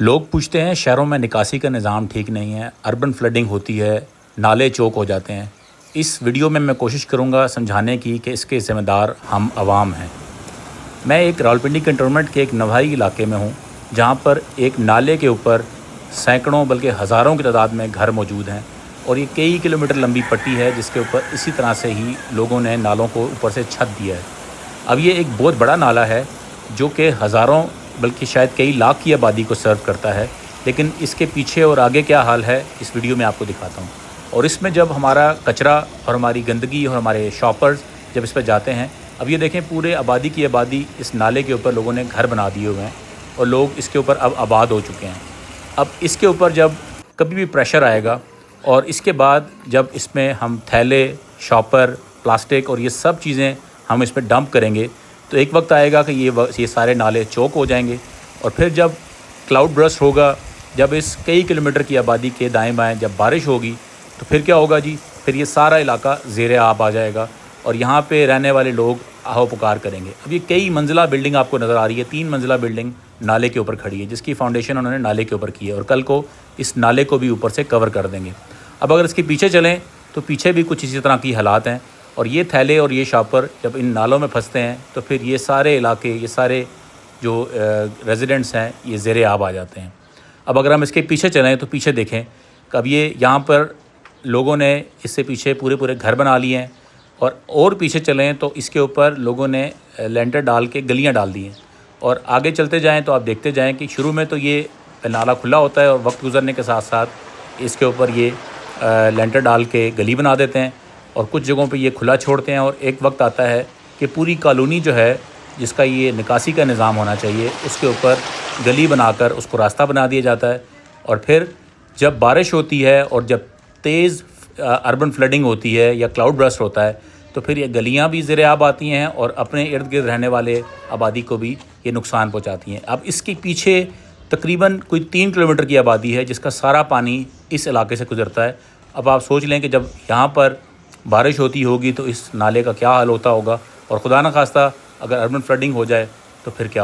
لوگ پوچھتے ہیں شہروں میں نکاسی کا نظام ٹھیک نہیں ہے، اربن فلڈنگ ہوتی ہے، نالے چوک ہو جاتے ہیں۔ اس ویڈیو میں کوشش کروں گا سمجھانے کی کہ اس کے ذمہ دار ہم عوام ہیں۔ میں ایک راولپنڈی کنٹونمنٹ کے ایک نواحی علاقے میں ہوں، جہاں پر ایک نالے کے اوپر سینکڑوں بلکہ ہزاروں کی تعداد میں گھر موجود ہیں، اور یہ کئی کلومیٹر لمبی پٹی ہے جس کے اوپر اسی طرح سے ہی لوگوں نے نالوں کو اوپر سے چھت دیا ہے۔ اب یہ ایک بہت بڑا نالا ہے جو کہ ہزاروں بلکہ شاید کئی لاکھ کی آبادی کو سرو کرتا ہے، لیکن اس کے پیچھے اور آگے کیا حال ہے اس ویڈیو میں آپ کو دکھاتا ہوں۔ اور اس میں جب ہمارا کچرا اور ہماری گندگی اور ہمارے شاپرز جب اس پہ جاتے ہیں، اب یہ دیکھیں پورے آبادی کی آبادی اس نالے کے اوپر لوگوں نے گھر بنا دیے ہوئے ہیں اور لوگ اس کے اوپر اب آباد ہو چکے ہیں۔ اب اس کے اوپر جب کبھی بھی پریشر آئے گا اور اس کے بعد جب اس میں ہم تھیلے، شاپر، پلاسٹک اور یہ سب چیزیں ہم اس پہ ڈمپ کریں گے تو ایک وقت آئے گا کہ یہ سارے نالے چوک ہو جائیں گے، اور پھر جب کلاؤڈ برسٹ ہوگا، جب اس کئی کلومیٹر کی آبادی کے دائیں بائیں جب بارش ہوگی تو پھر کیا ہوگا جی؟ پھر یہ سارا علاقہ زیر آب آ جائے گا اور یہاں پہ رہنے والے لوگ آہو پکار کریں گے۔ اب یہ کئی منزلہ بلڈنگ آپ کو نظر آ رہی ہے، 3 منزلہ بلڈنگ نالے کے اوپر کھڑی ہے، جس کی فاؤنڈیشن انہوں نے نالے کے اوپر کی ہے، اور کل کو اس نالے کو بھی اوپر سے کور کر دیں گے۔ اب اگر اس کے پیچھے چلیں تو پیچھے بھی کچھ اسی طرح کی حالات ہیں، اور یہ تھیلے اور یہ شاپر جب ان نالوں میں پھنستے ہیں تو پھر یہ سارے علاقے، یہ سارے جو ریزیڈنٹس ہیں یہ زیر آب آ جاتے ہیں۔ اب اگر ہم اس کے پیچھے چلیں تو پیچھے دیکھیں کہ اب یہ یہاں پر لوگوں نے اس سے پیچھے پورے گھر بنا لیے ہیں، اور پیچھے چلیں تو اس کے اوپر لوگوں نے لینٹر ڈال کے گلیاں ڈال دی ہیں، اور آگے چلتے جائیں تو آپ دیکھتے جائیں کہ شروع میں تو یہ نالا کھلا ہوتا ہے اور وقت گزرنے کے ساتھ ساتھ اس کے اوپر یہ لینٹر ڈال کے گلی بنا دیتے ہیں، اور کچھ جگہوں پہ یہ کھلا چھوڑتے ہیں، اور ایک وقت آتا ہے کہ پوری کالونی جو ہے جس کا یہ نکاسی کا نظام ہونا چاہیے اس کے اوپر گلی بنا کر اس کو راستہ بنا دیا جاتا ہے، اور پھر جب بارش ہوتی ہے اور جب تیز اربن فلڈنگ ہوتی ہے یا کلاؤڈ برسٹ ہوتا ہے تو پھر یہ گلیاں بھی زیر آب آتی ہیں اور اپنے ارد گرد رہنے والے آبادی کو بھی یہ نقصان پہنچاتی ہیں۔ اب اس کے پیچھے تقریباً کوئی 3 کلومیٹر کی آبادی ہے جس کا سارا پانی اس علاقے سے گزرتا ہے۔ اب آپ سوچ لیں کہ جب یہاں پر بارش ہوتی ہوگی تو اس نالے کا کیا حال ہوتا ہوگا، اور خدا نخواستہ اگر اربن فلڈنگ ہو جائے تو پھر کیا